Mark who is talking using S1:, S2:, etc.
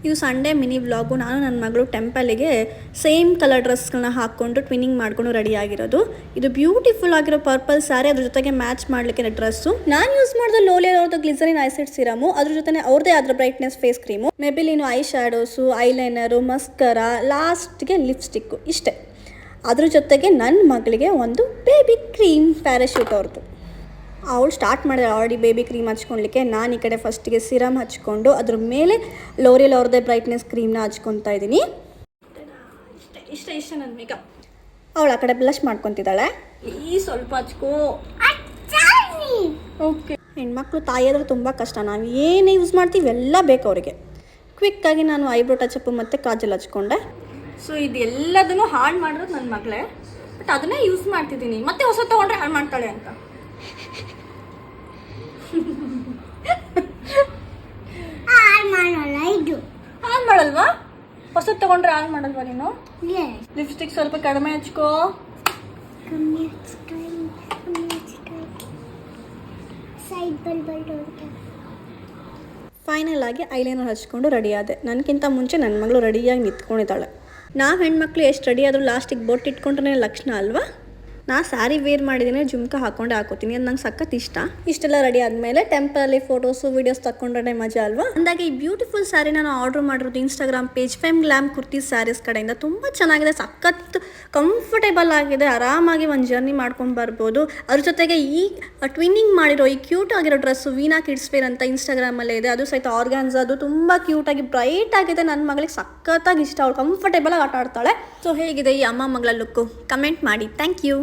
S1: ಇದು Sunday mini vlog. ನಾನು ನನ್ನ ಮಗಳು ಟೆಂಪಲಿಗೆ ಸೇಮ್ ಕಲರ್ ಡ್ರೆಸ್ಗಳನ್ನ ಹಾಕ್ಕೊಂಡು ಟ್ವಿನ್ನಿಂಗ್ ಮಾಡ್ಕೊಂಡು ರೆಡಿ ಆಗಿರೋದು. ಇದು ಬ್ಯೂಟಿಫುಲ್ ಆಗಿರೋ ಪರ್ಪಲ್ ಸ್ಯಾರಿ, ಅದ್ರ ಜೊತೆಗೆ ಮ್ಯಾಚ್ ಮಾಡಲಿಕ್ಕೆ ಡ್ರೆಸ್ಸು. ನಾನು ಯೂಸ್ ಮಾಡಿದ ಲೋಲಿಯರ್ ಅವ್ರದ್ದು ಗ್ಲಿಸರಿನ್ ಐಸಿಡ್ ಸಿರಮು, ಅದ್ರ ಜೊತೆ ಅವ್ರದ್ದೇ ಆದ್ರ brightness face cream, Maybelline eye shadows, eyeliner, mascara, ಲಾಸ್ಟ್ಗೆ ಲಿಪ್ಸ್ಟಿಕ್ಕು, ಇಷ್ಟೇ. ಅದ್ರ ಜೊತೆಗೆ ನನ್ನ ಮಗಳಿಗೆ ಒಂದು ಬೇಬಿ ಕ್ರೀಮ್ ಪ್ಯಾರಾಶೂಟ್ ಅವ್ರದ್ದು. ಅವಳು ಸ್ಟಾರ್ಟ್ ಮಾಡಿದೆ ಆಲ್ರೆಡಿ ಬೇಬಿ ಕ್ರೀಮ್ ಹಚ್ಕೊಳ್ಲಿಕ್ಕೆ. ನಾನು ಈ ಕಡೆ ಫಸ್ಟಿಗೆ ಸಿರಮ್ ಹಚ್ಕೊಂಡು ಅದ್ರ ಮೇಲೆ ಲೋರಿಯಲ್ ಅವ್ರದ್ದೇ ಬ್ರೈಟ್ನೆಸ್ ಕ್ರೀಮ್ನ ಹಚ್ಕೊತಾ ಇದ್ದೀನಿ. ಇಷ್ಟ ನನ್ನ ಮೇಕಪ್. ಅವಳು ಆ ಕಡೆ ಬ್ಲಷ್ ಮಾಡ್ಕೊತಿದ್ದಾಳೆ. ಈ ಸ್ವಲ್ಪ ಹಚ್ಕೋ. ಓಕೆ, ಹೆಣ್ಮಕ್ಳು ತಾಯಿ ಆದ್ರೆ ತುಂಬ ಕಷ್ಟ. ನಾವು ಏನು ಯೂಸ್ ಮಾಡ್ತೀವಿ ಎಲ್ಲ ಬೇಕು ಅವರಿಗೆ. ಕ್ವಿಕ್ಕಾಗಿ ನಾನು ಐಬ್ರೋ ಟಚಪ್ ಮತ್ತು ಕಾಜಲ್ ಹಚ್ಕೊಂಡೆ. ಸೊ ಇದೆಲ್ಲದನ್ನು ಹಾಳು ಮಾಡಿರೋದು ನನ್ನ ಮಗಳೇ, ಬಟ್ ಅದನ್ನೇ ಯೂಸ್ ಮಾಡ್ತಿದ್ದೀನಿ. ಮತ್ತೆ ಹೊಸ ತೊಗೊಂಡ್ರೆ ಹಾಳು ಮಾಡ್ತಾಳೆ ಅಂತ. ಹಾಳು ಮಾಡಲ್ವಾ? ಹೊಸ ತಗೊಂಡ್ರೆ ಹಾಳು ಮಾಡಲ್ವಾ ನೀನು? ಲಿಪ್ಸ್ಟಿಕ್ ಸ್ವಲ್ಪ ಕಡಿಮೆ ಹಚ್ಕೋ. ಫೈನಲ್ ಆಗಿ ಐಲೈನರ್ ಹಚ್ಕೊಂಡು ರೆಡಿ ಆದೆ. ನನಗಿಂತ ಮುಂಚೆ ನನ್ನ ಮಗಳು ರೆಡಿಯಾಗಿ ನಿಂತ್ಕೊಂಡಿದ್ದಾಳೆ. ನಾವು ಹೆಣ್ಮಕ್ಳು ಎಷ್ಟು ರೆಡಿ ಆದರೂ ಲಾಸ್ಟಿಗೆ ಬೊಟ್ಟು ಇಟ್ಕೊಂಡ್ರೆ ಲಕ್ಷಣ ಅಲ್ವಾ? ನಾ ಸ್ಯಾರಿ ವೇರ್ ಮಾಡಿದ್ದೀನಿ, ಜುಮ್ಕ ಹಾಕೊಂಡೆ ಹಾಕೋತೀನಿ. ಅದು ನಂಗೆ ಸಖತ್ ಇಷ್ಟ. ಇಷ್ಟೆಲ್ಲ ರೆಡಿ ಆದಮೇಲೆ ಟೆಂಪಲಲ್ಲಿ ಫೋಟೋಸು ವೀಡಿಯೋಸ್ ತಗೊಂಡ್ರೆ ಮಜಾ ಅಲ್ವಾ? ಅಂದಾಗೆ ಈ ಬ್ಯೂಟಿಫುಲ್ ಸ್ಯಾರಿ ನಾನು ಆರ್ಡರ್ ಮಾಡಿರೋದು Instagram page Fem Glam kurtis saris ಕಡೆಯಿಂದ. ತುಂಬ ಚೆನ್ನಾಗಿದೆ, ಸಖತ್ ಕಂಫರ್ಟೇಬಲ್ ಆಗಿದೆ. ಆರಾಮಾಗಿ ಒಂದು ಜರ್ನಿ ಮಾಡ್ಕೊಂಡು ಬರ್ಬೋದು. ಅದ್ರ ಜೊತೆಗೆ ಈ ಟ್ವಿನ್ನಿಂಗ್ ಮಾಡಿರೋ ಈ ಕ್ಯೂಟ್ ಆಗಿರೋ ಡ್ರೆಸ್ಸು ವೀನಾ ಕಿಡ್ಸ್ ವೇರ್ ಅಂತ ಇನ್ಸ್ಟಾಗ್ರಾಮಲ್ಲೇ ಇದೆ. ಅದು ಸಹಿತ ಆರ್ಗ್ಯಾನ್ಸ್, ಅದು ತುಂಬ ಕ್ಯೂಟಾಗಿ ಬ್ರೈಟ್ ಆಗಿದೆ. ನನ್ನ ಮಗಳಿಗೆ ಸಖತ್ತಾಗಿ ಇಷ್ಟ. ಅವಳು ಕಂಫರ್ಟೇಬಲ್ ಆಗಿ ಆಟ ಆಡ್ತಾಳೆ. ಸೊ ಹೇಗಿದೆ ಈ ಅಮ್ಮ ಮಗಳ ಲುಕ್ಕು? ಕಮೆಂಟ್ ಮಾಡಿ. Thank you.